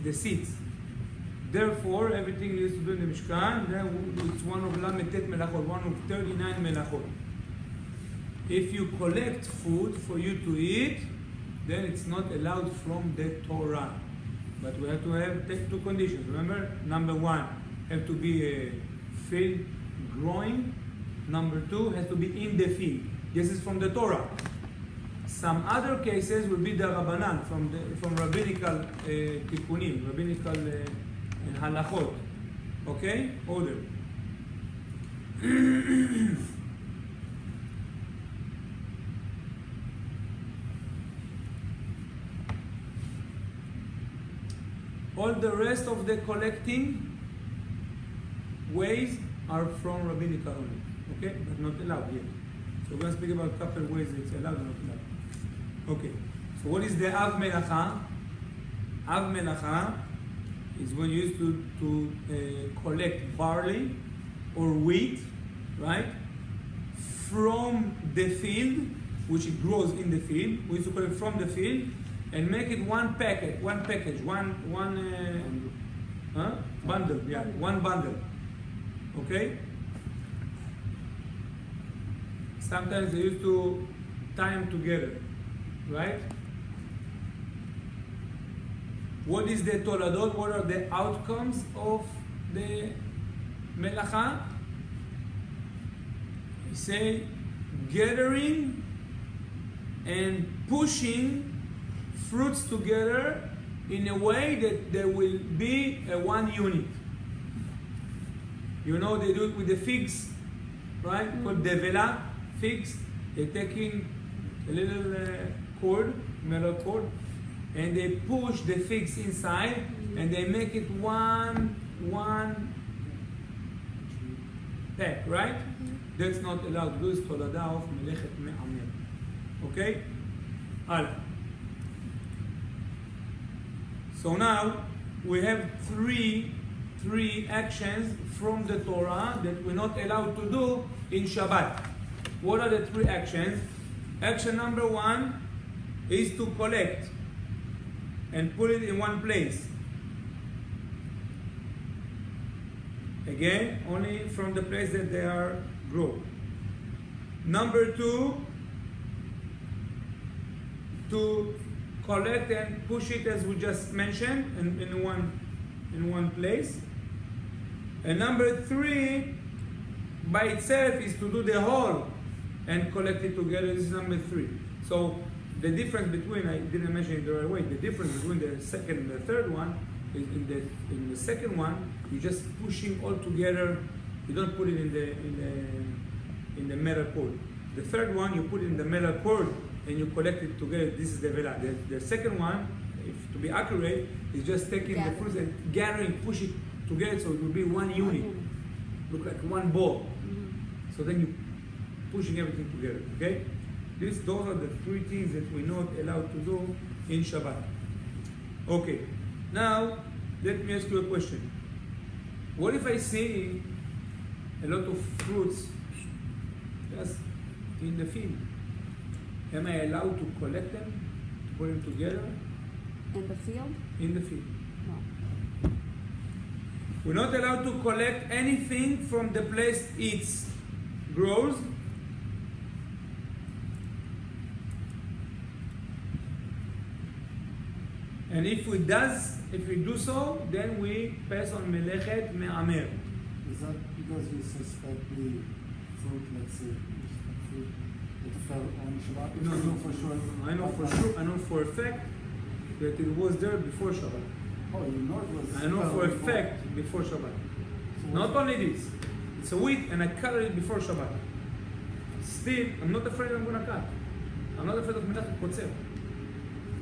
the seats. Therefore, everything you used to do in the Mishkan, then it's one of Lametet Melachot, one of 39 Melachot. If you collect food for you to eat, then it's not allowed from the Torah. But we have to have two conditions. Remember, number one, have to be a field growing. Number two, has to be in the field. This is from the Torah. Some other cases will be the Rabbanan, from rabbinical tikkunim, rabbinical halachot. Okay? Order. All the rest of the collecting ways are from rabbinical only. Okay? But not allowed yet. So we're going to speak about a couple of ways it's allowed and not allowed. Okay. So what is the Av Melacha? Av Melacha is when you used to collect barley or wheat, right? From the field, which it grows in the field. We used to collect from the field and make it one package, one bundle, yeah, one bundle. Okay? Sometimes they used to tie them together, right? What is the toladot? What are the outcomes of the melacha? We say gathering and pushing fruits together in a way that there will be a one unit. You know they do it with the figs, right? Called devela, figs. They're taking a little cord, metal cord, and they push the figs inside, and they make it one pack, right? That's not allowed to do. It's tolada of melechet me'amer. Okay? Hala. So now we have three actions from the Torah that we're not allowed to do in Shabbat. What are the three actions? Action number one is to collect and put it in one place. Again, only from the place that they are grown. Number two, to collect and push it as we just mentioned in one place. And number three, by itself, is to do the whole and collect it together. This is number three. So the difference between, I didn't mention it the right way, the difference between the second and the third one is in the second one, you're just pushing all together. You don't put it in the metal cord. The third one, you put it in the metal cord and you collect it together. This is the vela. The second one, if to be accurate, is just taking the fruits and gathering, push it together so it will be one unit. Look like one ball. So then you pushing everything together. Okay? Those are the three things that we're not allowed to do in Shabbat. Okay. Now, let me ask you a question. What if I see a lot of fruits just in the field? Am I allowed to collect them, to put them together? In the field? In the field. No. We're not allowed to collect anything from the place it grows. And if we do so, then we pass on melechet me'amer. Is that because you suspect the fruit, let's say, fruit that fell on Shabbat? No, no, for sure. I know for sure. I know for a fact that it was there before Shabbat. Oh, you know it was. I know for a fact before Shabbat. So Not only this, it's a wheat, and I cut it before Shabbat. Still, I'm not afraid I'm going to cut. I'm not afraid of melechet kotzer.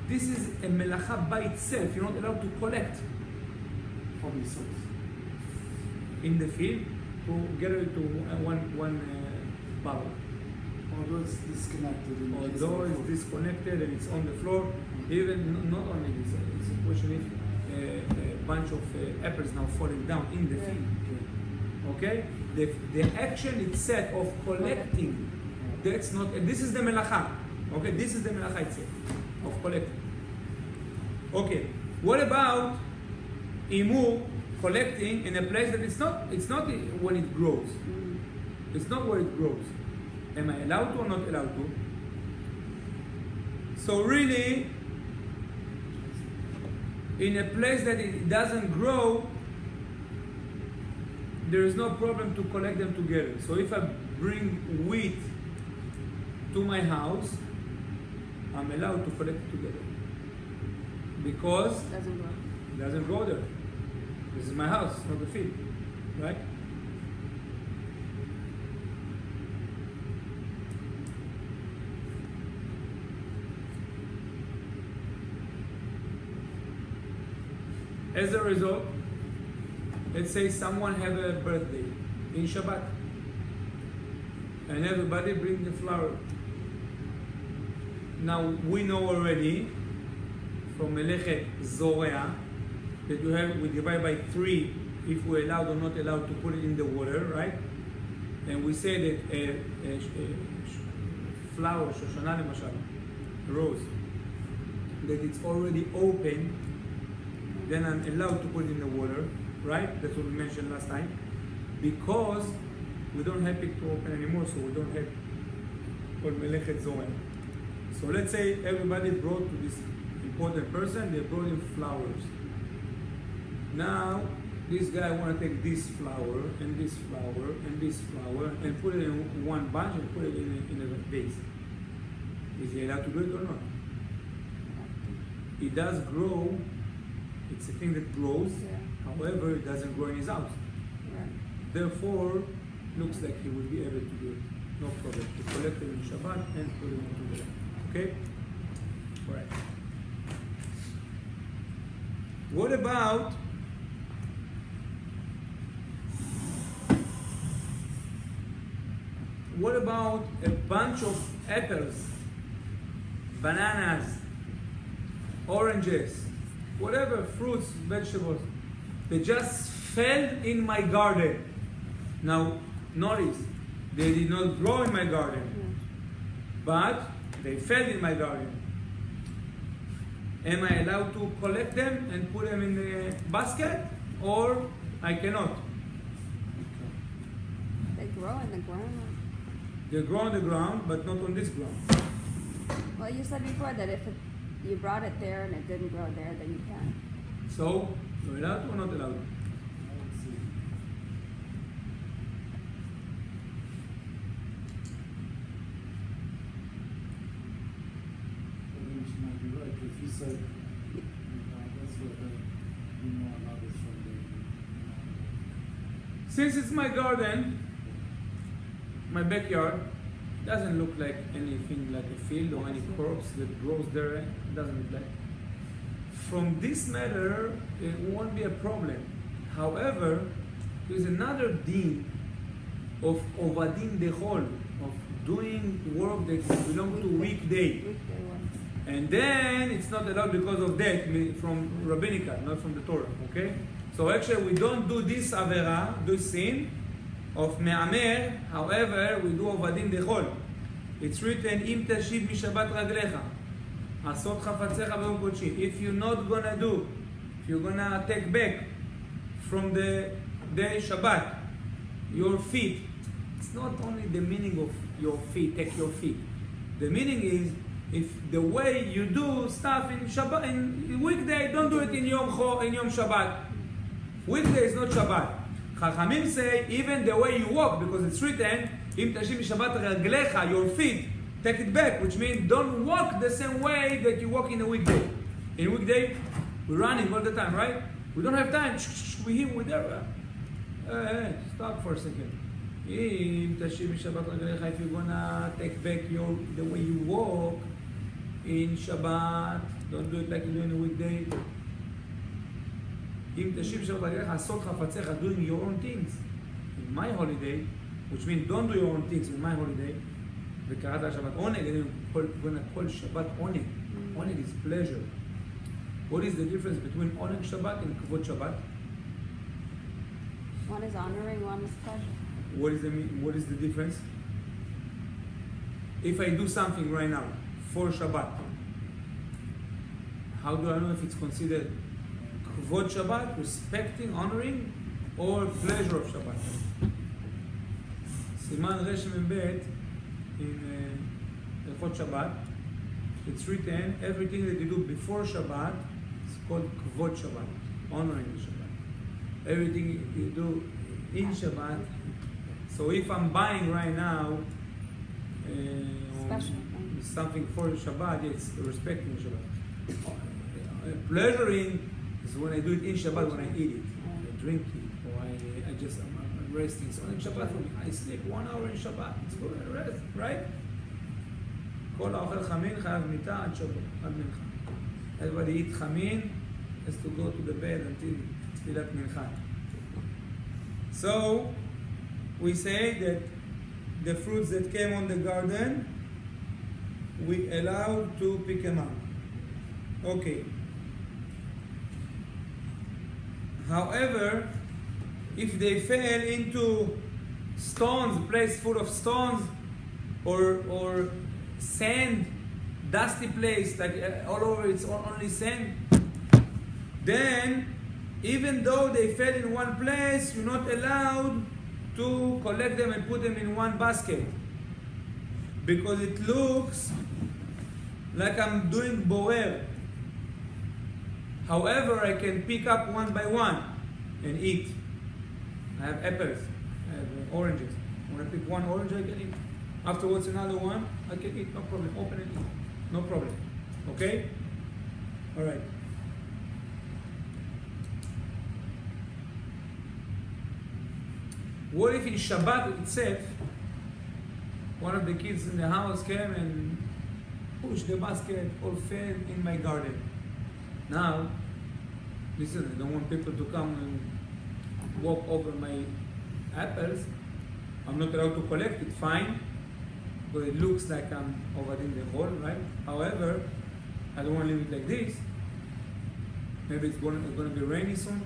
This is a melacha by itself. You're not allowed to collect from the source in the field to get it to one barrel. Although it's disconnected. Although it's disconnected and it's on the floor, even not only this, it's a question if a bunch of apples now falling down in the field. Okay? The action itself of collecting, that's not, this is the melacha. Okay? This is the melacha itself of collecting. Okay, what about imu, collecting in a place that it's not when it grows. It's not where it grows. Am I allowed to or not allowed to? So really, in a place that it doesn't grow, there is no problem to collect them together. So if I bring wheat to my house, I'm allowed to collect it together. Because Doesn't grow. it doesn't grow there. This is my house, not the field. Right? As a result, let's say someone have a birthday in Shabbat, and everybody bring the flour. Now we know already from Melechet Zorea that we divide by 3 if we're allowed or not allowed to put it in the water, right? And we say that a flower, Shoshana Lemashal, rose, that it's already open, then I'm allowed to put it in the water, right? That's what we mentioned last time. Because we don't have it to open anymore, so we don't have called Melechet Zorea. So let's say everybody brought to this important person, they brought him flowers. Now, this guy want to take this flower, and this flower, and this flower, and put it in one bunch and put it in a vase. Is he allowed to do it or not? It does grow. It's a thing that grows. Yeah. However, it doesn't grow in his house. Right. Therefore, looks like he will be able to do it. No problem. To collect it in Shabbat and put it into the land. Okay? All right. What about a bunch of apples, bananas, oranges, whatever, fruits, vegetables, they just fell in my garden. Now, notice, they did not grow in my garden, but they fell in my garden. Am I allowed to collect them and put them in the basket, or I cannot? They grow in the ground. They grow on the ground, but not on this ground. Well, you said before that if you brought it there and it didn't grow there, then you can. So, you're allowed or not allowed? Let's see. I think she might be right, if you said, that's what you know about it from the, Since it's my garden, my backyard, doesn't look like anything like a field or any crops that grows there. It doesn't look like. From this matter, it won't be a problem. However, there's another din of ovadin dechol, of doing work that belongs to weekday. Weekday one. And then it's not allowed because of that, from rabbinical, not from the Torah, okay? So actually we don't do this avera, this sin, of me'amer, however, we do ovadin dechol. It's written, im tashiv mishabat raglecha, asot chafetzecha b'yom kodshi. If you're not gonna do, if you're gonna take back from the day Shabbat, your feet, it's not only the meaning of your feet, take your feet. The meaning is, if the way you do stuff in Shabbat, in weekday, don't do it in Yom Shabbat. Weekday is not Shabbat. Chachamim say even the way you walk, because it's written, Im tashim Shabbat raglecha, your feet, take it back, which means don't walk the same way that you walk in a weekday. In a weekday, we're running all the time, right? We don't have time. We're here, we're there. Stop for a second. Im tashim Shabbat raglecha, if you're gonna take back the way you walk in Shabbat, don't do it like you do in a weekday. Im tashiv Shabbat raglecha, asot chafetzecha, doing your own things. In my holiday, which means don't do your own things in my holiday, וקראת השבת עונג, and we're going to call Shabbat עונג. עונג is pleasure. What is the difference between עונג Shabbat and כבוד Shabbat? One is honoring, one is pleasure. What is the difference? If I do something right now for Shabbat, how do I know if it's considered Kvod Shabbat, respecting, honoring, or pleasure of Shabbat. Siman Resh Mem Bet in Hilchot Shabbat, it's written, everything that you do before Shabbat is called Kvod Shabbat, honoring the Shabbat. Everything you do in Shabbat. So if I'm buying right now something for Shabbat, it's respecting Shabbat. Pleasuring is when I do it in Shabbat, when I eat it, I drink it, or I'm resting. So in Shabbat, for me, I sleep 1 hour in Shabbat. It's good, I rest, right? כל האוכל חמין חייב מיטה עד שבת, עד מנחה. Everybody eat חמין has to go to the bed until תפילת מנחה. So we say that the fruits that came on the garden, we allowed to pick them up. Okay. However, if they fell into stones, a place full of stones, or sand, dusty place, like all over it's only sand, then even though they fell in one place, you're not allowed to collect them and put them in one basket, because it looks like I'm doing boer. However, I can pick up one by one and eat. I have apples, I have oranges. When I pick one orange, I can eat. Afterwards, another one, I can eat, no problem. Open and eat, no problem. Okay? All right. What if in Shabbat itself, one of the kids in the house came and pushed the basket or fell in my garden? Now, listen, I don't want people to come and walk over my apples. I'm not allowed to collect it, fine, but it looks like I'm over in the hole, right? However, I don't want to leave it like this. Maybe it's going to be rainy soon.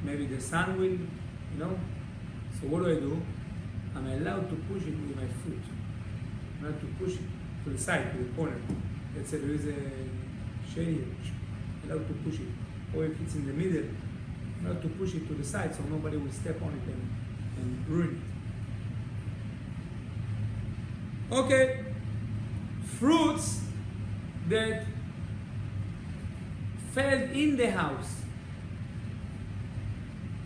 Maybe the sun will, So what do? I'm allowed to push it with my foot. I'm allowed to push it to the side, to the corner. Let's say there is a shade here. I'm allowed to push it. Or if it's in the middle, I'm allowed to push it to the side so nobody will step on it and ruin it. Okay. Fruits that fell in the house.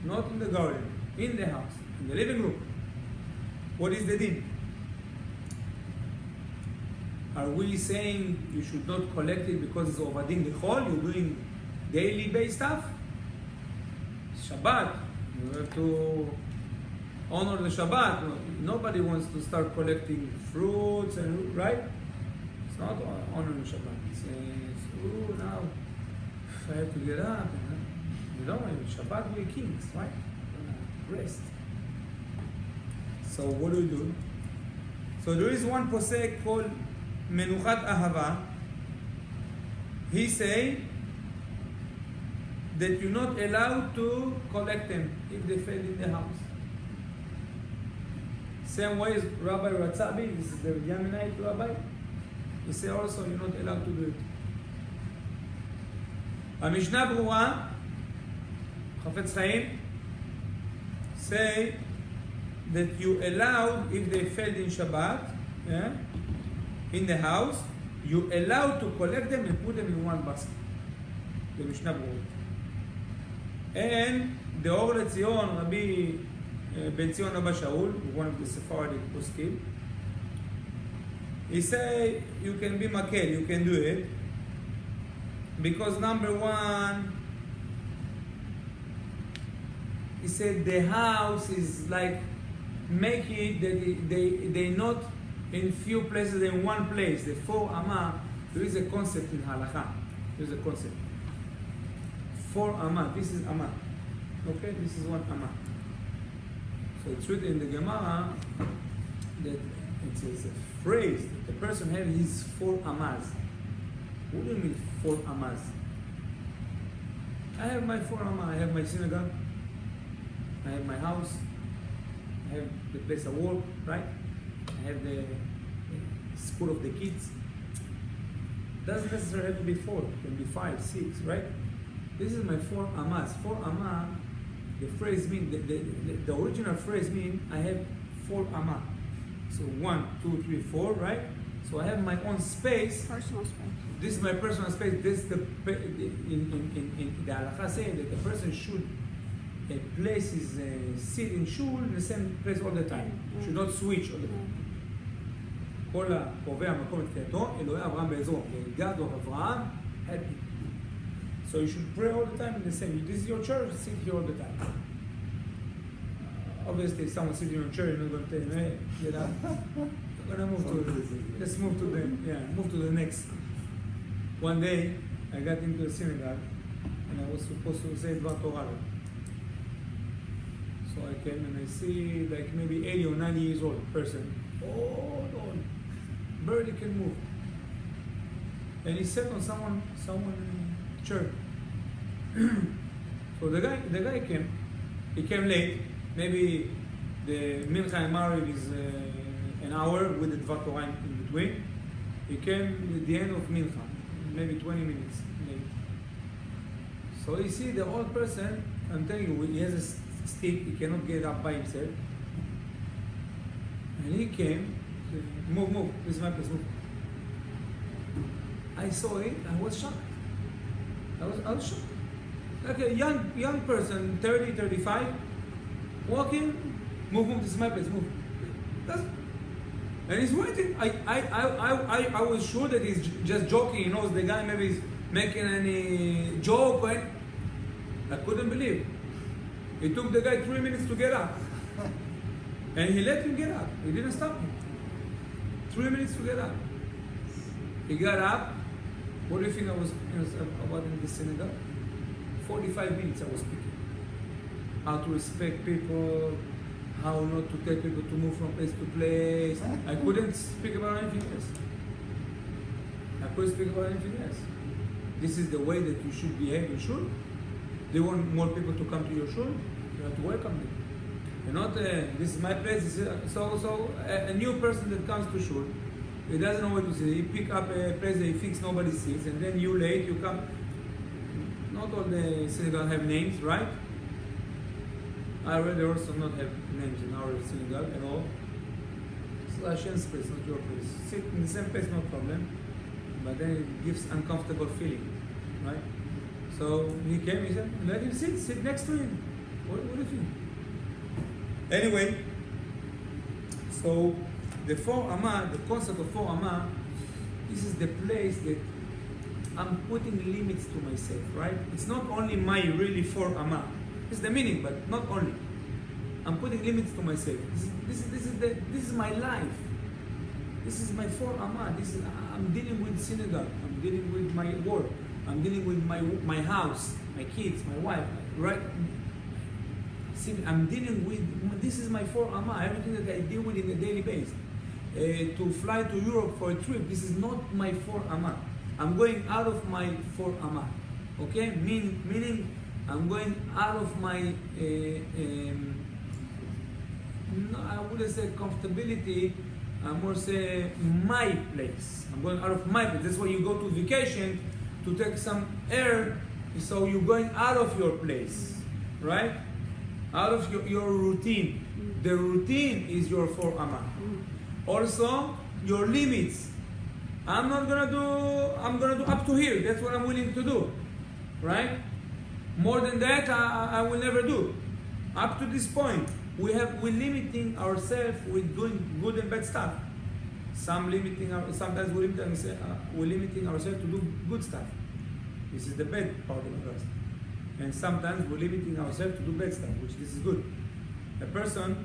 Not in the garden, in the house, in the living room. What is the din? Are we saying you should not collect it because it's overdin the whole? You're doing daily based stuff? Shabbat. You have to honor the Shabbat. Nobody wants to start collecting fruits and right? It's not honoring Shabbat. It's now I have to get up. In Shabbat we're kings, right? Rest. So what do? So there is one posek called Menuchat Ahava. He say that you're not allowed to collect them if they fell in the house. Same way as Rabbi Ratzabi, this is the Yemenite rabbi, he say also you're not allowed to do it. Mishnah Brura, Chafetz Chaim, say that you allowed, if they fell in Shabbat, in the house, you allowed to collect them and put them in one basket. The Mishnah Brura. And the Or LeZion, Rabbi Ben Zion Abba Shaul, one of the Sephardic poskim, he say you can be makel, you can do it, because number one, he said the house is like, make it that they not in few places, in one place. The 4 Amah, there is a concept in Halacha. There is a concept. 4 Amah, this is Amah. Okay, this is 1 Amah. So it's written in the Gemara that it is a phrase that the person has his 4 Amahs. What do you mean 4 Amahs? I have my 4 Amah. I have my synagogue. I have my house. I have the place I work, right? I have the school of the kids. Doesn't necessarily have to be 4. It can be 5, 6, right? This is my 4 amas. 4 ama, the phrase mean, the original phrase mean I have 4 ama. So 1, 2, 3, 4, right? So I have my own space. Personal space. This is my personal space. This the in the halacha saying that the person should place his seat in shul in the same place all the time. Should not switch all the time. כל הקובע מקום לתפילתו, אלוהי אברהם בעזרו, גד או אברהם, help him. So you should pray all the time in the same. This is your church, sit here all the time. Obviously, if someone sitting in your chair, you're not going to tell him, hey, get up. You're going to move to, let's move to the next. One day, I got into the synagogue, and I was supposed to say Dvar Torah. So I came and I see like maybe 80 or 90 years old person, old, barely can move. And he sat on someone chair. So the guy came. He came late. Maybe the Mincha and Mariv is an hour with the Dvar Torah in between. He came at the end of Mincha, maybe 20 minutes late. So you see the old person, I'm telling you, he has a stick, he cannot get up by himself. And he came, move, this is my place, move. I saw it, I was shocked. I was shocked. Like a young person, 30, 35, walking, move, this is my place, move. And he's waiting. I was sure that he's just joking. He knows the guy maybe is making any joke. I couldn't believe. It took the guy 3 minutes to get up. And he let him get up. He didn't stop him. 3 minutes to get up. He got up. What do you think I was about in the synagogue? 45 minutes I was speaking. How to respect people, how not to tell people to move from place to place. I couldn't speak about anything else. This is the way that you should behave in shul. They want more people to come to your shul. You have to welcome them. And not, this is my place. So a new person that comes to shul, he doesn't know what to say. He pick up a place that he thinks nobody sees, and then you late, you come. Not all the synagogue have names, right? I rather also not have names in our synagogue at all. It's Hashem's place, not your place. Sit in the same place, no problem. But then it gives uncomfortable feeling, right? So he came, he said, let him sit next to him. What do you think? Anyway, so the 4 Amma, the concept of 4 Amma, this is the place that I'm putting limits to myself, right? It's not only my really 4 Amma. It's the meaning, but not only. I'm putting limits to myself. This is my life. This is my 4 Amma. I'm dealing with synagogue. I'm dealing with my work. I'm dealing with my house, my kids, my wife, right? See, I'm dealing with, this is my 4 Amma, everything that I deal with in a daily basis. To fly to Europe for a trip, this is not my 4 Amma. I'm going out of my 4 Amma. Okay? Meaning I'm going out of my, I wouldn't say comfortability, I more say my place. I'm going out of my place. That's why you go to vacation to take some air, so you're going out of your place, right? Out of your routine. The routine is your 4 Amma. Also, your limits. I'm gonna do up to here. That's what I'm willing to do, right? More than that, I will never do. Up to this point, we're limiting ourselves with doing good and bad stuff. Sometimes we're limiting ourselves to do good stuff. This is the bad part of us. And sometimes we're limiting ourselves to do bad stuff, which this is good. A person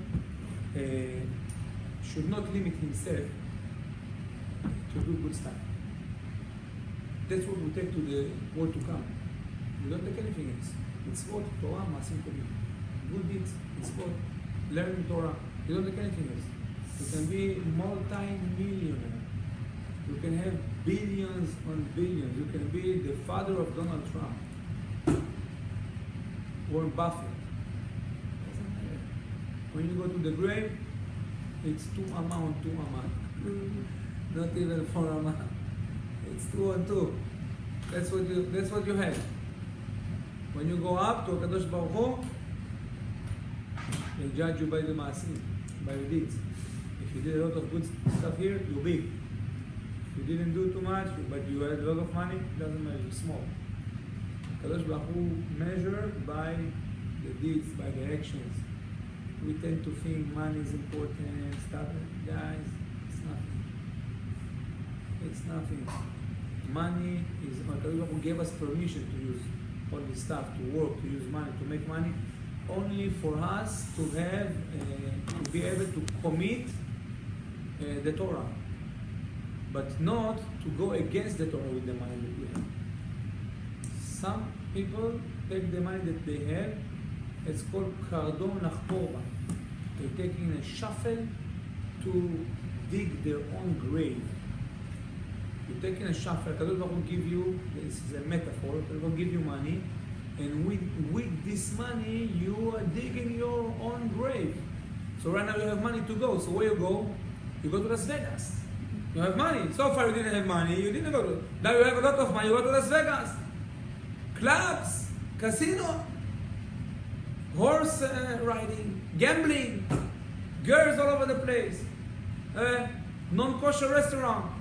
should not limit himself to do good stuff. That's what we take to the world to come. We don't take anything else. It's what Torah, Masim Tovim. Good deeds, it's what learning Torah. You don't take anything else. You can be multi-millionaire. You can have billions on billions. You can be the father of Donald Trump. Warren Buffett. Doesn't matter. When you go to the grave, it's 2 Amma on 2 Amma. Not even 4 Amma. It's 2 on 2. That's what you have. When you go up to HaKadosh Baruch Hu, they judge you by the maasim, by your deeds. If you did a lot of good stuff here, you're big. If you didn't do too much, but you had a lot of money, it doesn't matter, you're small. HaKadosh Baruch Hu measured by the deeds, by the actions. We tend to think money is important, stuff. Guys, it's nothing. It's nothing. Money is, HaKadosh Baruch Hu gave us permission to use all this stuff, to work, to use money, to make money, only for us to have, to be able to commit the Torah, but not to go against the Torah with the money that we have. Some people take the money that they have, it's called kardon lachtorba. They're taking a shovel to dig their own grave. You're taking a shovel, HaKadosh Baruch Hu give you, this is a metaphor, HaKadosh Baruch Hu give you money, and with this money you are digging your own grave. So right now you have money to go, so where you go? You go to Las Vegas. You have money. So far you didn't have money, you didn't go to, now you have a lot of money, you go to Las Vegas. Clubs, casino, horse riding, gambling, girls all over the place, non-kosher restaurant.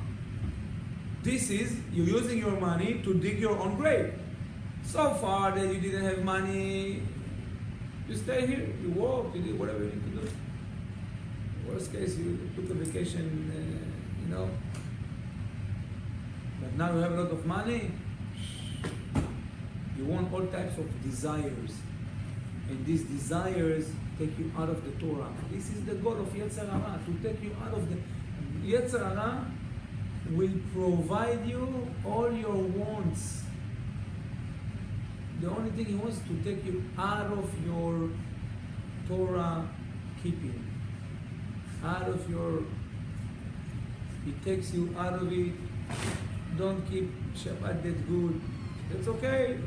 This is, you're using your money to dig your own grave. So far that you didn't have money, you stay here, you work, you do whatever you need to do. Worst case, you took a vacation, But now you have a lot of money, you want all types of desires. And these desires take you out of the Torah. This is the goal of Yetzer Hara, to take you out of the... Yetzer Hara will provide you all your wants. The only thing he wants to take you out of your Torah keeping, out of your... He takes you out of it. Don't keep Shabbat that good. That's okay.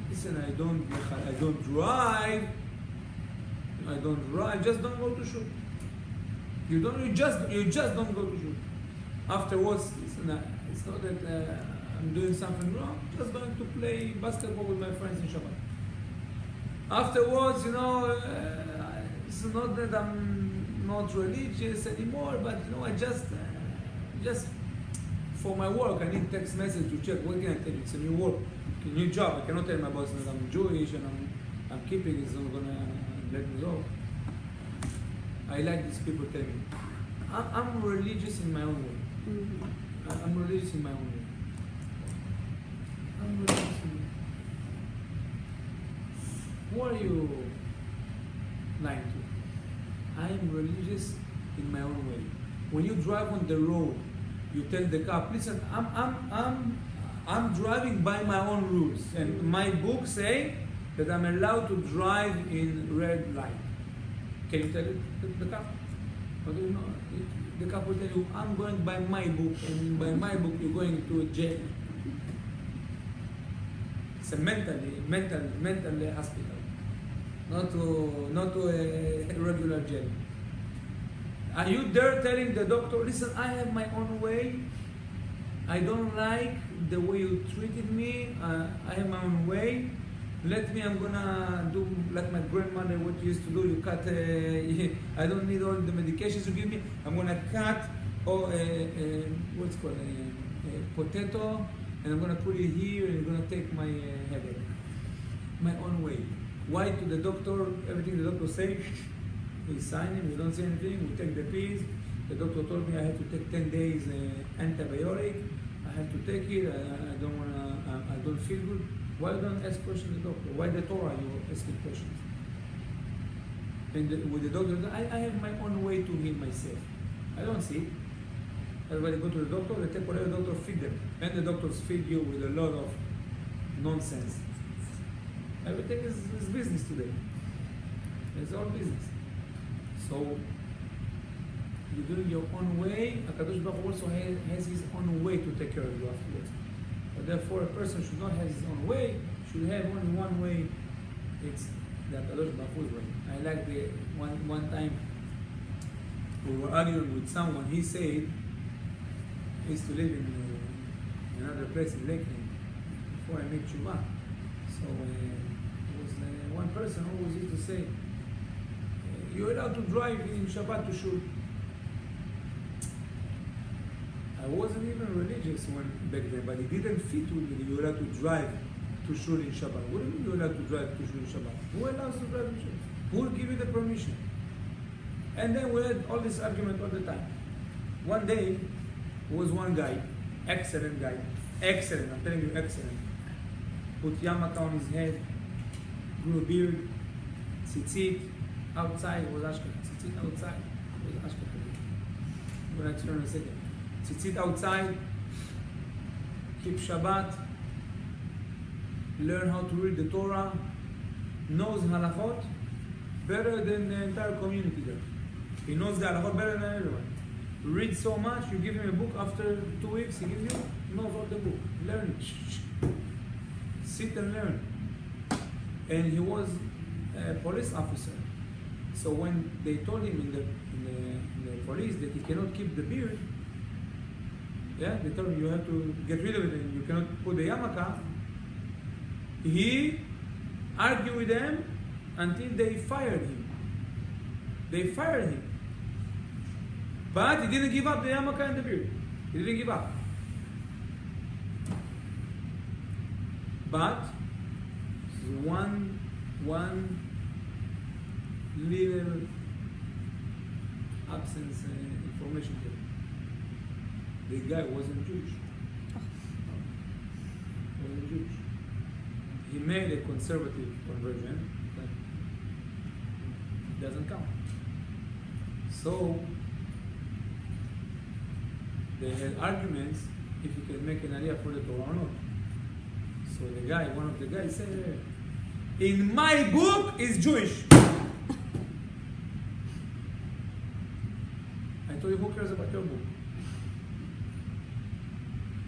Listen, I don't drive. Just don't go to shoot. You just don't go to shoot. Afterwards, listen, it's not that I'm doing something wrong. I'm just going to play basketball with my friends in Shabbat. Afterwards, it's not that I'm not religious anymore, but I just for my work, I need text message to check. What can I tell you? It's a new work, a new job. I cannot tell my boss that I'm Jewish and I'm keeping. It's not gonna let me go. I like these people tell me. I'm religious in my own way. Mm-hmm. I'm religious in my own way. I'm religious in my... Who are you lying to? I am religious in my own way. When you drive on the road, you tell the cop, listen, I'm driving by my own rules, and my book say that I'm allowed to drive in red light. Can you tell it the cop? But the cop will tell you, I'm going by my book, and by my book you're going to a jail. It's a mental hospital, not to a regular jail. Are you there telling the doctor, listen, I have my own way, I don't like the way you treated me, I have my own way, I'm gonna do like my grandmother, what you used to do, you cut, I don't need all the medications you give me, I'm gonna cut, what's called, potato, and I'm gonna put it here, and it's gonna take my headache. My own way. Why to the doctor, everything the doctor says, we sign him, we don't say anything, we take the pills. The doctor told me I have to take 10 days antibiotic. I have to take it, I don't feel good. Why don't ask questions to the doctor? Why the Torah you asking questions? And with the doctor, I have my own way to heal myself. I don't see it. Everybody go to the doctor, they take whatever the doctor feed them. And the doctors feed you with a lot of nonsense. Everything is business today. It's all business. So, you're doing your own way. HaKadosh Baruch Hu also has his own way to take care of you afterwards. But therefore, a person should not have his own way, should have only one way. It's the HaKadosh Baruch Hu's way. I like the one time we were arguing with someone. He said he used to live in another place in Lakeland before I made Tshuva. So person always used to say, you're allowed to drive in Shabbat to shul. I wasn't even religious back then, but it didn't fit with me. You're allowed to drive to shul in Shabbat. What do you mean you're allowed to drive to shul in Shabbat? Who allows to drive in shul? Who will give you the permission? And then we had all this argument all the time. One day, there was one guy, excellent guy, excellent, I'm telling you, excellent. Put yarmulke on his head, grew a beard, tzitzit, outside was Ashkenaz. Tzitzit outside was Ashkenaz. I'm going to explain in a second. Tzitzit outside, keep Shabbat, learn how to read the Torah, knows halachot better than the entire community there. He knows the halachot better than everyone. Reads so much, you give him a book, after 2 weeks he gives you, knows all the book. Learn it. Sit and learn. And he was a police officer. So when they told him in the police that he cannot keep the beard, yeah, they told him you have to get rid of it and you cannot put the yarmulke, he argued with them until they fired him. They fired him. But he didn't give up the yarmulke and the beard. He didn't give up. But one little absence information here. The guy wasn't Jewish. Wasn't Jewish. He made a conservative conversion, but it doesn't count. So they had arguments if you can make an aliyah for the Torah or not. So the guy, one of the guys said, in my book is Jewish. I told you, who cares about your book?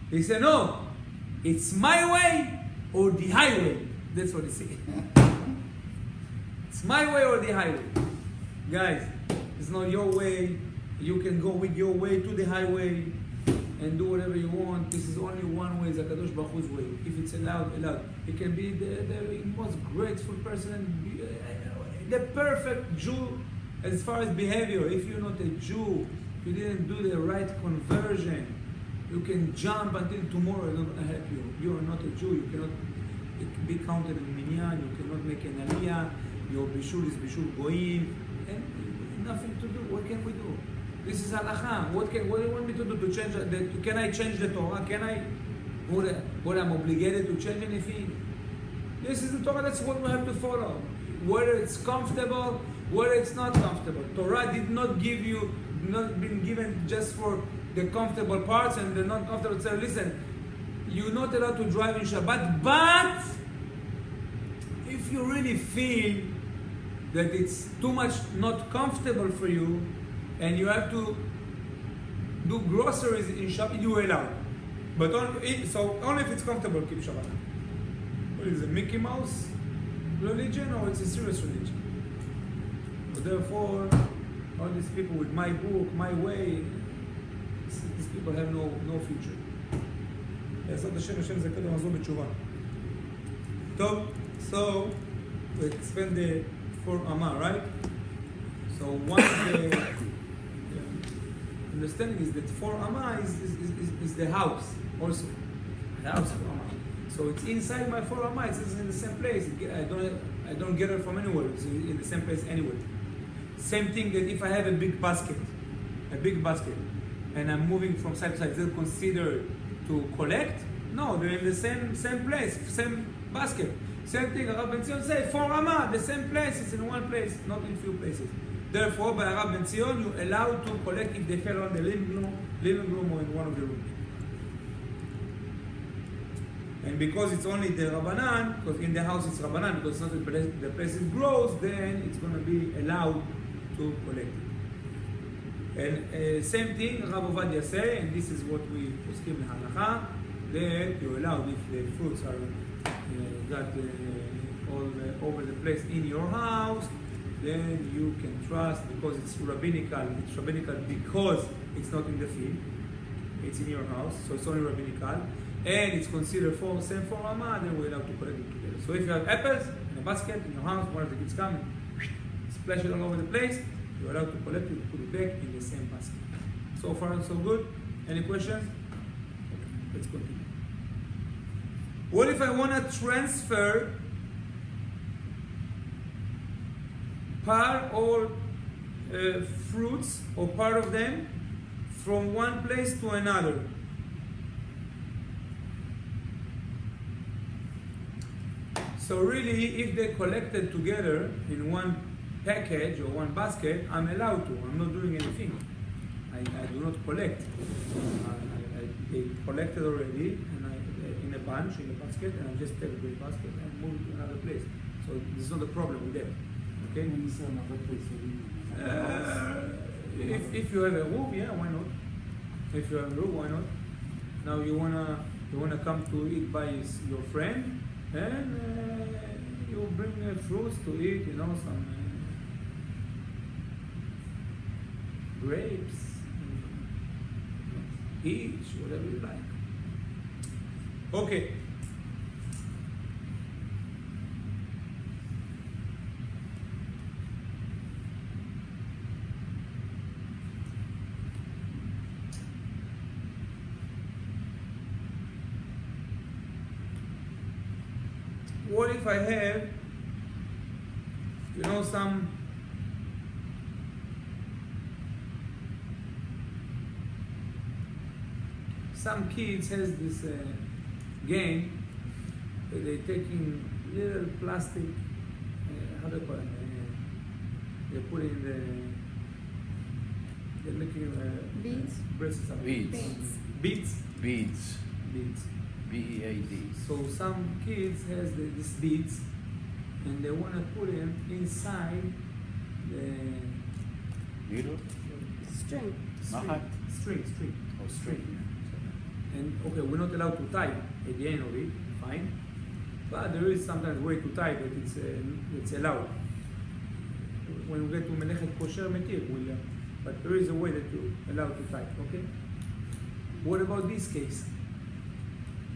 He said, no, it's my way or the highway. That's what he said. It's my way or the highway. Guys, it's not your way. You can go with your way to the highway and do whatever you want. This is only one way, Zakadosh Baruch Hu's way. If it's allowed, allowed. It can be the most grateful person and the perfect Jew as far as behavior. If you're not a Jew, if you didn't do the right conversion, you can jump until tomorrow. It's not going to help you. You are not a Jew. You cannot be counted in minyan. You cannot make an aliyah. Your bishul is bishul goyim, and nothing to do. What can we do? This is halacha. What do you want me to do to change? Can I change the Torah? Can I? What I'm obligated to change anything? This is the Torah. That's what we have to follow. Whether it's comfortable, whether it's not comfortable. Torah did not give you, not been given just for the comfortable parts and the not comfortable. So listen, you're not allowed to drive in Shabbat, but if you really feel that it's too much not comfortable for you, and you have to do groceries in Shabbat, you are allowed. But only if it's comfortable, keep Shabbat. What is it, Mickey Mouse religion or it's a serious religion? So therefore, all these people with my book, my way, these people have no future. בעזרת השם זה קודם לחזור בתשובה. טוב, so we expand the 4 Amah, right? So one of the understanding is that 4 Amah is the house also. The house of Amah. So it's inside my 4 Amah, it's in the same place. I don't get it from anywhere, it's in the same place anywhere. Same thing that if I have a big basket, and I'm moving from side to side, is it considered to collect? No, they're in the same place, same basket. Same thing, Rav Ben Zion said, 4 Amah, the same place, it's in one place, not in few places. Therefore, by Rav Ben Zion, you're allowed to collect if they fell on the living room or in one of the rooms. And because it's only the Rabbanan, because in the house it's Rabbanan, because it's not the place it grows, then it's going to be allowed to collect it. And same thing, Rav Ovadia say, and this is what we poskim in Halacha, that you're allowed if the fruits are all over the place in your house, then you can trust because it's rabbinical. It's rabbinical because it's not in the field. It's in your house, so it's only rabbinical. And it's considered same for Amah, then we're allowed to collect it together. So if you have apples and a basket in your house, one of the kids come and splash it all over the place, you're allowed to collect it, put it back in the same basket. So far, so good. Any questions? Okay, let's continue. What if I want to transfer part or fruits or part of them from one place to another? So really, if they're collected together in one package or one basket, I'm allowed to. I'm not doing anything. I do not collect. They collected already, and in a bunch, in a basket, and I just take the basket and move it to another place. So there's not a problem with that. Okay? When you say another place, If you have a room, yeah, why not? If you have a room, why not? Now you wanna come to eat by your friend, and you bring fruits to eat, some grapes, peach, whatever you like. Okay. What if I have, some kids has this game that they're taking little plastic, how do you call it? They put in they're making Beads? Beads. Beads. B-E-A-D. So some kids has these beads, and they want to put them inside the Needle? String. string. Oh, string. And okay, we're not allowed to tie at the end of it, fine. But there is sometimes way to tie that it's allowed. When we get to Melechet Kosher Metir, but there is a way that you're allowed to tie, okay? What about this case?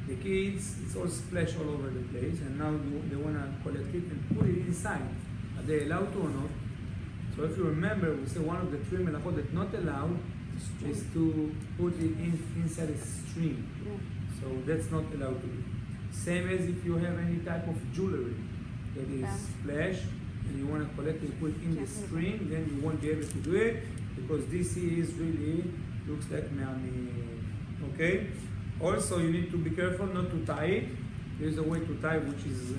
The kids, it's all splashed all over the place, and now they want to collect it and put it inside. Are they allowed to or not? So if you remember, we say one of the three melachot that's not allowed is to put it inside a string. Yeah. So that's not allowed to be. Same as if you have any type of jewelry that is splashed and you want to collect it, put it in the string, then you won't be able to do it because this is really looks like me'ami. Okay? Also, you need to be careful not to tie it. There's a way to tie which is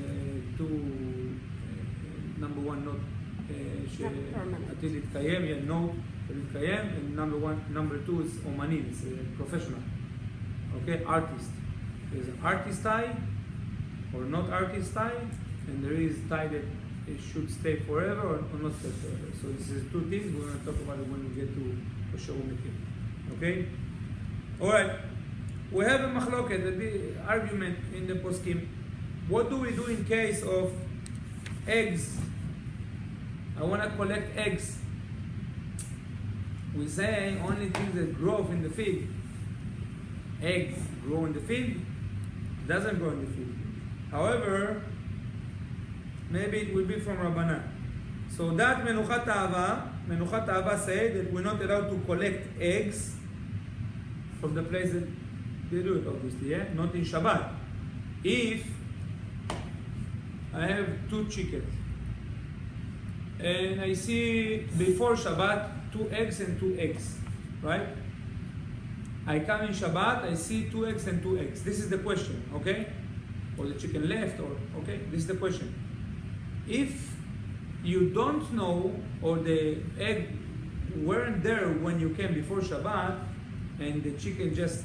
number one, not until it kayem, no, it kayem, and number two is omanim, it's professional. Okay, artist. There's an artist tie or not artist tie, and there is tie that it should stay forever or not stay forever. So this is two things. We're going to talk about it when we get to Kosher Umekim. Okay? Alright. We have a machloket, a big argument in the poskim. What do we do in case of eggs? I want to collect eggs. We say only things that grow in the field. Eggs grow in the field, doesn't grow in the field. However, maybe it will be from Rabbanan. So that Menuchat Ahava said that we're not allowed to collect eggs from the place that they do it, obviously, yeah? Not in Shabbat. If I have 2 chickens and I see before Shabbat 2 eggs and 2 eggs, right? I come in Shabbat, I see 2 eggs and 2 eggs. This is the question, okay? Or the chicken left, or okay? This is the question. If you don't know, or the egg weren't there when you came before Shabbat, and the chicken just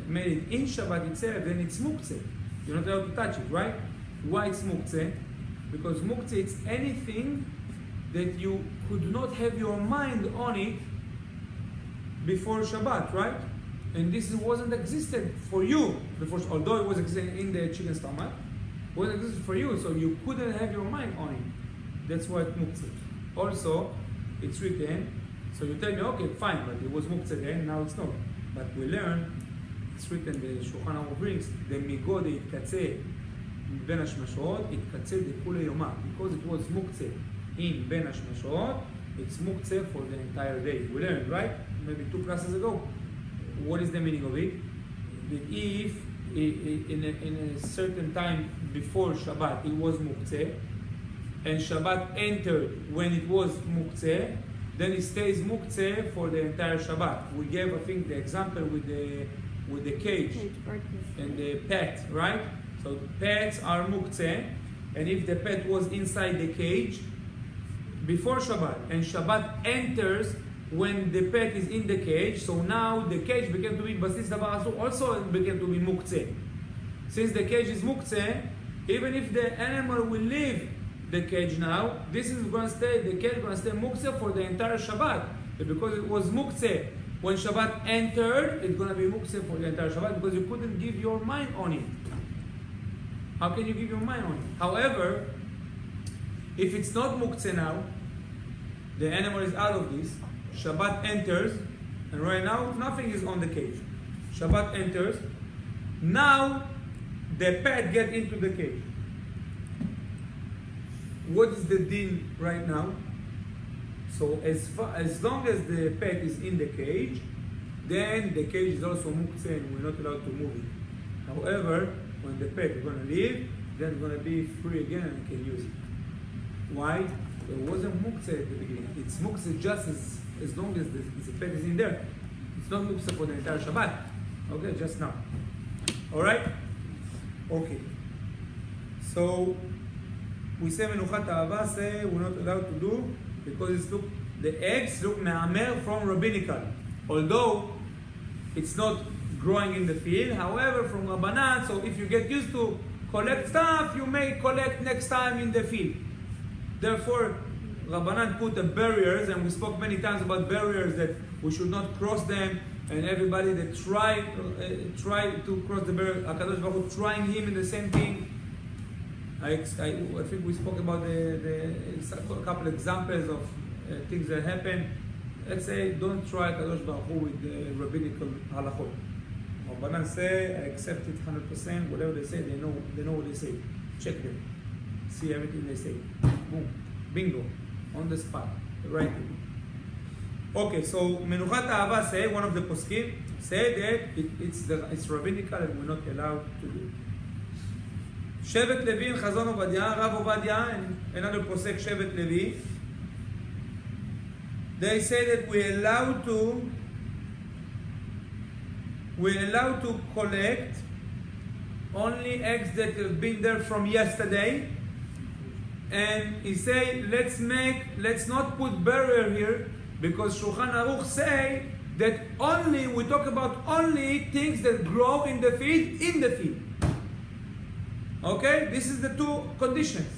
made it in Shabbat itself, then it's muktzeh. You're not allowed to touch it, right? Why it's muktzeh? Because muktzeh is anything that you could not have your mind on it before Shabbat, right? And this wasn't existed for you before, although it was existing in the chicken stomach, it wasn't existed for you, so you couldn't have your mind on it. That's why it's muktzeh. Also, it's written, so you tell me, okay, fine, but it was muktzeh then, now it's not. But we learn, it's written, the Shulchan Aruch brings, the migod itkatze בין השמשות, התקצה דכולי יומא. Because it was מוקצה in בין השמשות, it's מוקצה for the entire day. We learned, right? Maybe 2 classes ago. What is the meaning of it? That if in a certain time before Shabbat it was muktzeh, and Shabbat entered when it was muktzeh, then it stays muktzeh for the entire Shabbat. We gave, I think, the example with the cage and the pet, right? So pets are muktzeh, and if the pet was inside the cage before Shabbat, and Shabbat enters when the pet is in the cage, so now the cage became to be basis davar asur, also became to be muktzeh. Since the cage is muktzeh, even if the animal will leave the cage now, this is going to stay, the cage is going to stay muktzeh for the entire Shabbat. But because it was muktzeh when Shabbat entered, it's going to be muktzeh for the entire Shabbat because you couldn't give your mind on it. How can you give your mind on it? However, if it's not muktzeh now, the animal is out of this, Shabbat enters, and right now nothing is on the cage. Shabbat enters, now the pet get into the cage. What is the din right now? So as long as the pet is in the cage, then the cage is also muktzeh and we're not allowed to move it. However, when the pet is going to leave, then it's going to be free again and you can use it. Why? It wasn't muktzeh at the beginning. It's muktzeh just as long as the pet is in there. It's not muktzeh for the entire Shabbat. Okay, just now. Alright? Okay. So, we say menuchat ahava, say we're not allowed to do because the eggs look me'amer from rabbinical. Although it's not growing in the field, however, from Rabbanan, so if you get used to collect stuff, you may collect next time in the field. Therefore, Rabbanan put the barriers, and we spoke many times about barriers that we should not cross them, and everybody that try to cross the barrier, HaKadosh Baruch Hu trying him in the same thing. I think we spoke about a couple examples of things that happen. Let's say, don't try HaKadosh Baruch Hu with the rabbinical halachot. Rabbanan say, I accept it 100%, whatever they say, they know what they say. Check them. See everything they say. Boom. Bingo. On the spot. The right thing. Okay, so Menuchat Ahava say, one of the poskim, say that it's rabbinical and we're not allowed to do it. Shevet Levi and Chazon Ovadia, Rav Ovadia, and another posek, Shevet Levi, they say that we're allowed to collect only eggs that have been there from yesterday. And he say, let's not put barrier here, because Shulchan Aruch say that we talk about only things that grow in the field. Okay, this is the 2 conditions.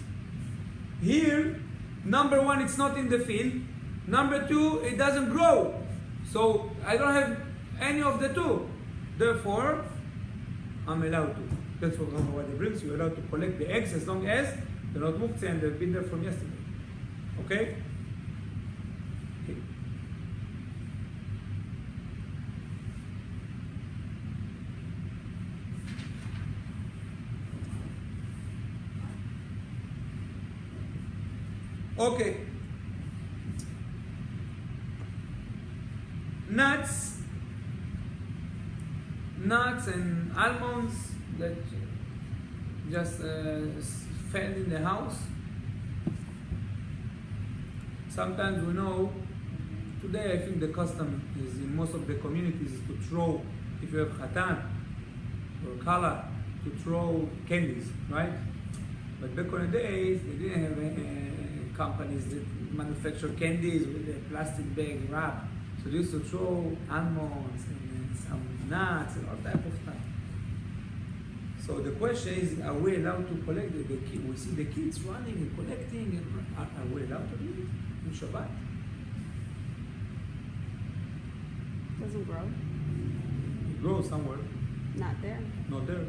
Here, number 1, it's not in the field. Number 2, it doesn't grow. So I don't have any of the 2. Therefore, I'm allowed to. That's what Rabbi brings. You're allowed to collect the eggs as long as they're not muktzeh and they've been there from yesterday. Okay? Okay. Nuts and almonds that just fed in the house. Sometimes we know, today I think the custom is in most of the communities is to throw, if you have khatan or kala, to throw candies, right? But back in the days, they didn't have companies that manufacture candies with a plastic bag wrap. So they used to throw almonds and some nuts and all type of stuff. So the question is, are we allowed to collect the kids? We see the kids running and collecting. And are we allowed to do it in Shabbat? Doesn't grow. It grows somewhere. Not there. Not there.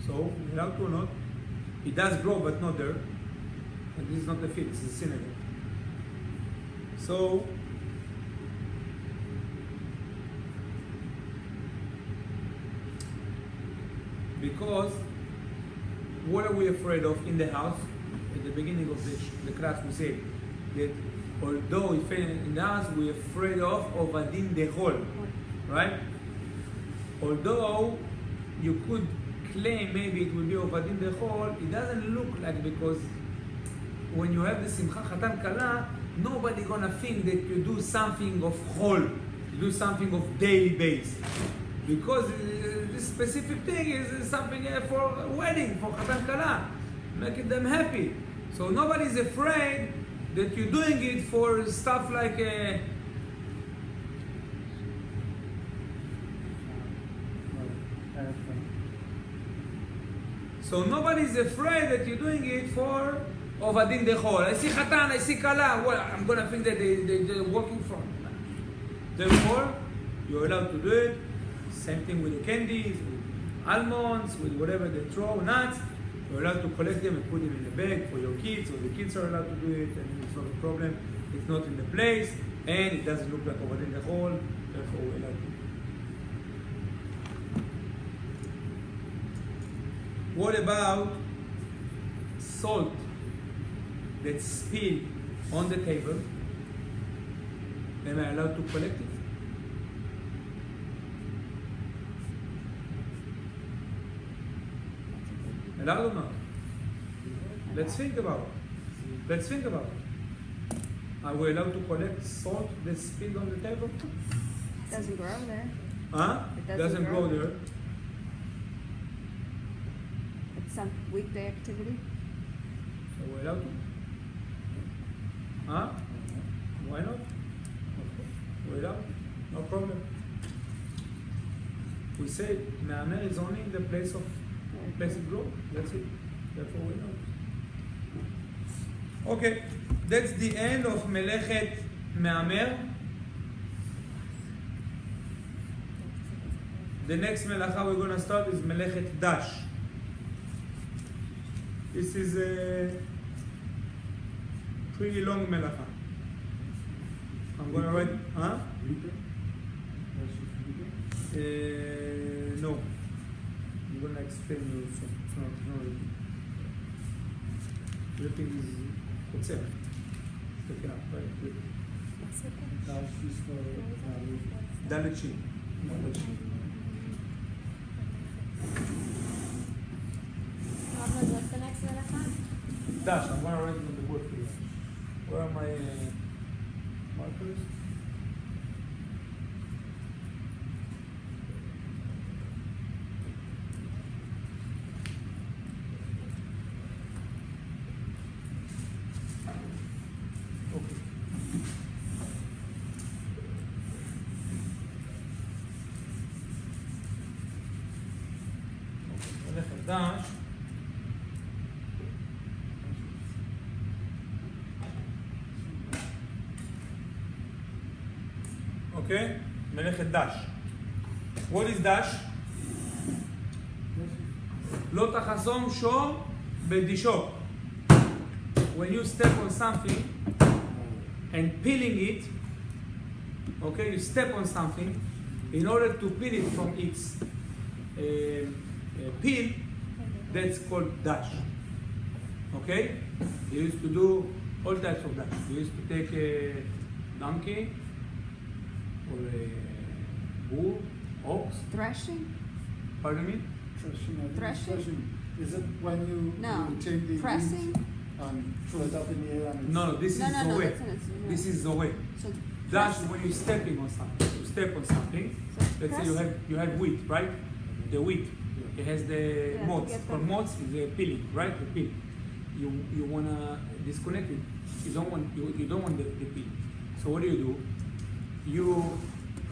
So, allowed to or not? It does grow, but not there. And this is not the field, it's the synagogue. So, because what are we afraid of in the house? At the beginning of the class we said that although we fail in the house, we're afraid of Ovadin Dehol, right? Although you could claim maybe it will be Ovadin Dehol, it doesn't look like, because when you have the Simcha Chatan Kala, nobody gonna think that you do something of Chol, you do something of daily base. Because this specific thing is something for a wedding, for Chatan Kala, making them happy. So nobody's afraid that you're doing it for stuff like so nobody's afraid that you're doing it for Ovadin Dehol. I see Chatan, I see Kala. Well, I'm gonna think that they're working from. Therefore, you're allowed to do it. Same thing with the candies, with almonds, with whatever they throw, nuts. You're allowed to collect them and put them in a bag for your kids, or the kids are allowed to do it, and it's not a problem. It's not in the place, and it doesn't look like Ovadin Dehol. Therefore, we're allowed to. What about salt that's spilled on the table? Am I allowed to collect it? Allowed or not? Let's think about it. Let's think about it. Are we allowed to collect salt that's spilled on the table? It doesn't grow there. Huh? It Doesn't grow there. It's some weekday activity. So we're allowed to? Huh? Why not? We're allowed. No problem. We say Me'amer is only in the place of it grow. That's it. Therefore we know. Okay, that's the end of Melechet Me'amer. The next Melacha we're going to start is Melechet Dash. This is a pretty long Melacha. I'm going to write, huh? No. I'm going to explain you some. It's not written. Written is what's it? Take it out, right? Dalet Shin. What's the next one? Dash, I'm going to write it on the board for you. Where are my markers? Dash. Okay, Melechet Dash. What is Dash? Lo tachazom sho bedisho. When you step on something and peeling it, okay, you step on something in order to peel it from its peel. That's called dash. Okay? They used to do all types of dash. They used to take a donkey or a bull, ox. Threshing? Pardon me? Threshing? Is it when No. you take the Pressing? wheat and throw it up in the air? And No, this is No, Zoe. that's it. This is Zoe. So Dash is when you're stepping on something. You step on something. Let's say you have wheat, right? The wheat. It has the Yeah, mods. get For them. mods is the peeling, right? The peel. You wanna disconnect it. You don't want the peel. So what do? You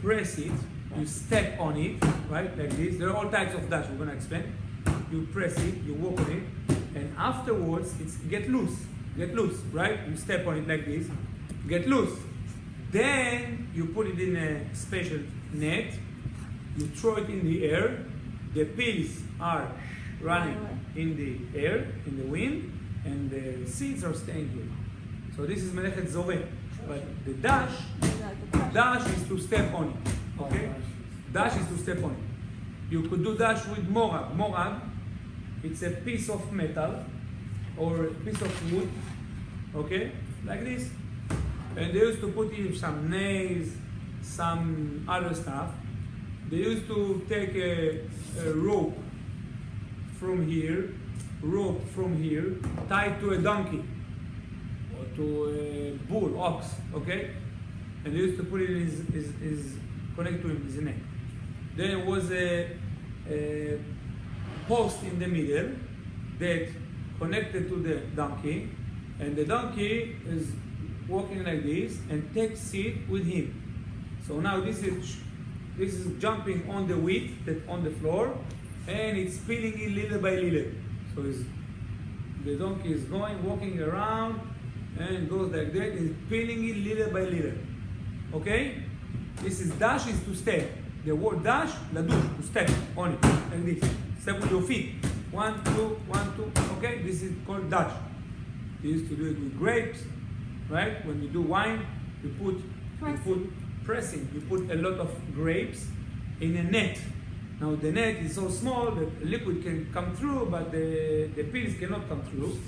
press it. You step on it, right? Like this. There are all types of dash. We're gonna explain. You press it. You walk on it, and afterwards it's get loose, right? You step on it like this. Get loose. Then you put it in a special net. You throw it in the air. The peels are running in the air, in the wind, and the seeds are staying here. So this is Melechet Zoe. But the dash is to step on it. Okay? Dash is to step on it. You could do dash with morag. Morag it's a piece of metal or a piece of wood, okay, like this. And they used to put in some nails, some other stuff. They used to take a rope from here, tied to a donkey or to a bull, ox, okay? And they used to put it in his connect to his neck. Then it was a post in the middle that connected to the donkey, and the donkey is walking like this and takes seat with him. So now this is jumping on the wheat that on the floor, and it's peeling it little by little. So the donkey is walking around and goes like that, is peeling it little by little. Okay? This is dash is to step. The word dash, ladush, to step on it, like this. Step with your feet. 1, 2, 1, 2. Okay? This is called dash. They used to do it with grapes, right? When you do wine, you put pressing. You put a lot of grapes in a net. Now the net is so small that liquid can come through, but the pills cannot come through.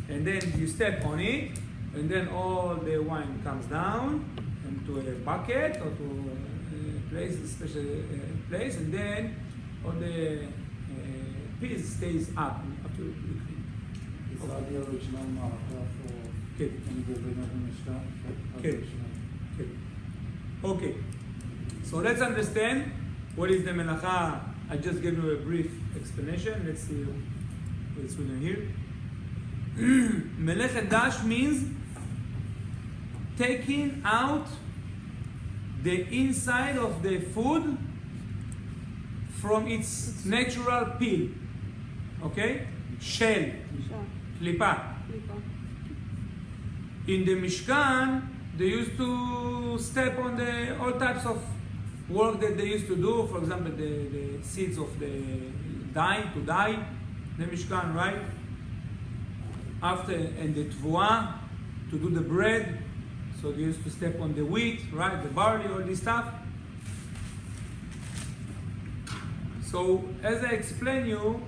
And then you step on it, and then all the wine comes down into a bucket or to a place, a special place, and then all the pills stays up after you clean. Is that the original marker for Okay. any building of the Mishnah? Okay. Okay. So let's understand what is the melacha. I just gave you a brief explanation. Let's see what's written here. Melechet dash means taking out the inside of the food from its natural peel. Okay? Shell, Sure. klipa. In the Mishkan, they used to step on the all types of work that they used to do. For example, the seeds of the dye, the Mishkan, right? After, and the tvuah, to do the bread. So they used to step on the wheat, right? The barley, all this stuff. So as I explained you,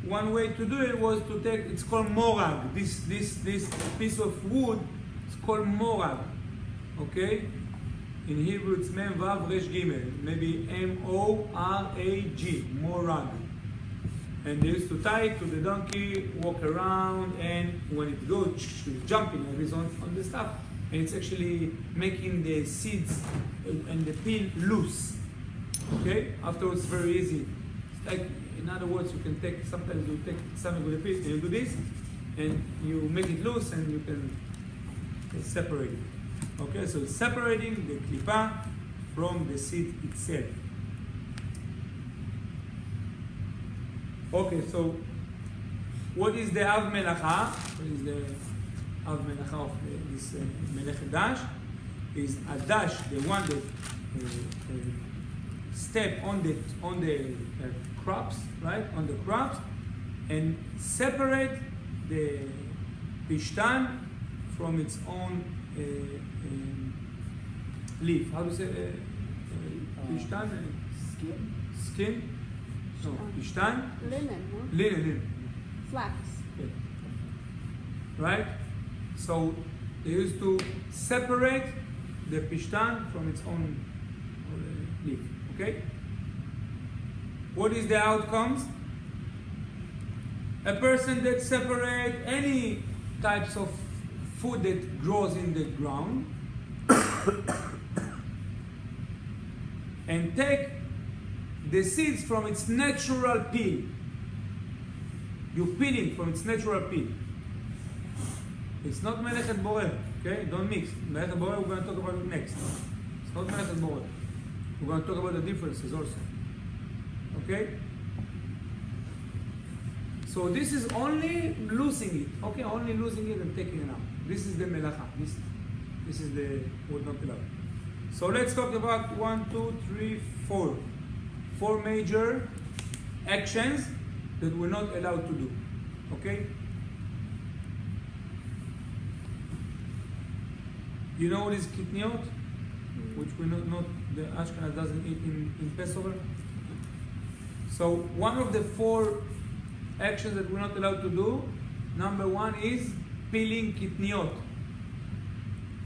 one way to do it was to take, it's called morag. This piece of wood, it's called morag. Okay? In Hebrew it's mem vav resh gimel, maybe M-O-R-A-G, morag. And they used to tie it to the donkey, walk around, and when it goes, it's jumping like this on the stuff, and it's actually making the seeds and the peel loose. Okay? Afterwards, it's very easy. It's like, in other words, you can take, sometimes you take something with a piece and you do this, and you make it loose and you can separate it. Okay, so it's separating the klipa from the seed itself. Okay, so what is the Av Melacha? What is the Av Melacha of this Melechet Dash? Is a dash, the one that step on the crops, right? On the crops, and separate the pishtan from its own leaf. How do you say pishtan? Skin? No, pishtan? Linen, no? Linen. Flax. Okay. Right? So they used to separate the pishtan from its own leaf. Okay? What is the outcomes? A person that separate any types of food that grows in the ground and take the seeds from its natural peel. You peel it from its natural peel. It's not Melechet Boreh, okay? Don't mix. Melechet Boreh, we're going to talk about it next. It's not Melechet Boreh. We're going to talk about the differences also. Okay? So this is only losing it. Okay, only losing it and taking it out. This is the melacha. This is the word not allowed. So let's talk about 1, 2, 3, 4. 4 major actions that we're not allowed to do. Okay? You know what is kitniot? Which we not the Ashkenaz doesn't eat in Passover. So one of the 4 actions that we're not allowed to do. Number one is peeling kitniot.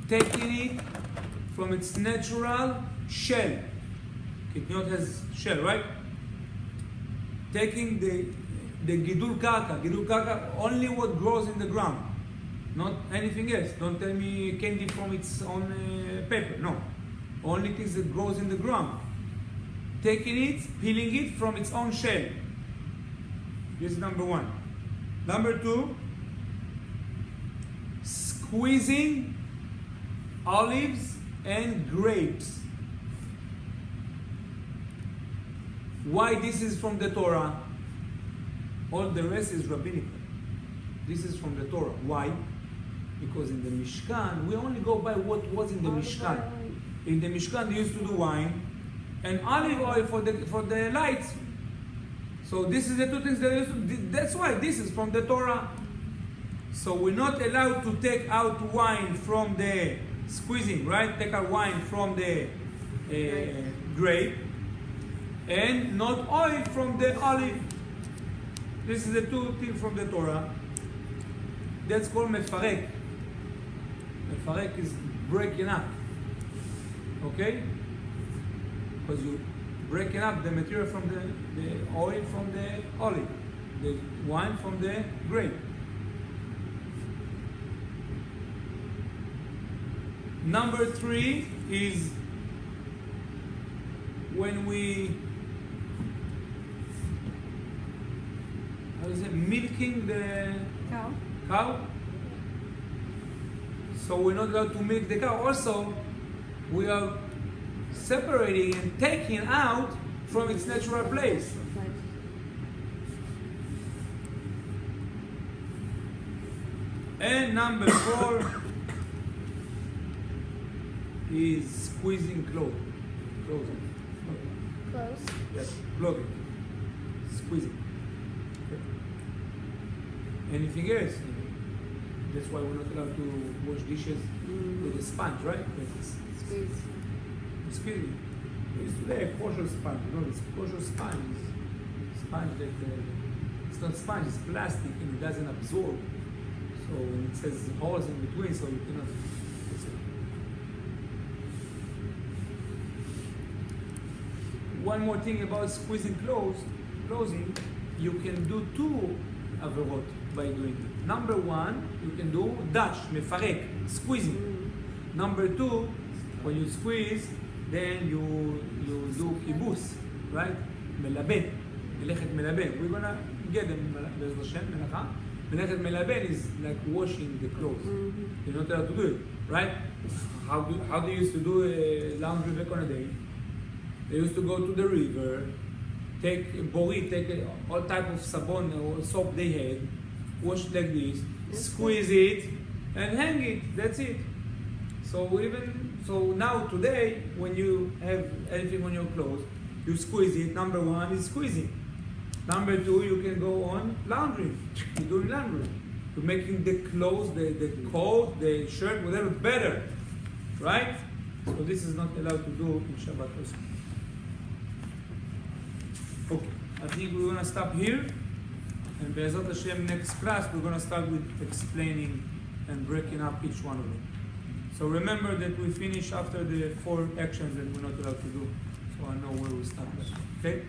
Taking it from its natural shell. Kitniot has shell, right? Taking the gidul karka, only what grows in the ground, not anything else. Don't tell me candy from its own paper, no. Only things that grows in the ground. Taking it, peeling it from its own shell. This is number one. Number two, squeezing olives and grapes. Why this is from the Torah? All the rest is rabbinical. This is from the Torah. Why? Because in the Mishkan, we only go by what was in the Mishkan. In the Mishkan, they used to do wine and olive oil for the lights. So this is the two things that they used to do. That's why this is from the Torah. So we're not allowed to take out wine from the squeezing, right? Take out wine from the grape, and not oil from the olive. This is the two things from the Torah. That's called mefarek. Mefarek is breaking up. Okay? Because you're breaking up the material from the oil from the olive, the wine from the grape. Number three is when we, how is it, milking the cow. So we're not allowed to milk the cow. Also, we are separating and taking out from its natural place. And number four is squeezing clothes. Close. Yes, clothing. Squeezing. Okay. Anything else? That's why we're not allowed to wash dishes with a sponge, right? Squeeze. Squeezing. It's today a kosher sponge. You know, this kosher sponge is sponge that it's not sponge, it's plastic and it doesn't absorb. So when it says holes in between, so you cannot. One more thing about squeezing clothing, you can do two averot by doing it. Number one, you can do dash, mefarek, squeezing. Number two, when you squeeze, then you do kibus, right? Melaben, melechet melaben. We're gonna get them, Be'ez Hashem, melacha. Melechet melaben is like washing the clothes. You're not allowed to do it, right? How they used to do laundry back on a day? They used to go to the river, take all type of sabon or soap they had, wash it like this, squeeze it, and hang it. That's it. So now today, when you have anything on your clothes, you squeeze it. Number one is squeezing. Number two, you can go on laundry. You're doing laundry. You're making the clothes, the coat, the shirt, whatever, better, right? So this is not allowed to do in Shabbat Halacha. Okay, I think we're going to stop here, and Be'ezat Hashem, next class we're going to start with explaining and breaking up each one of them. So remember that we finish after the 4 actions that we're not allowed to do, so I know where we start. Okay?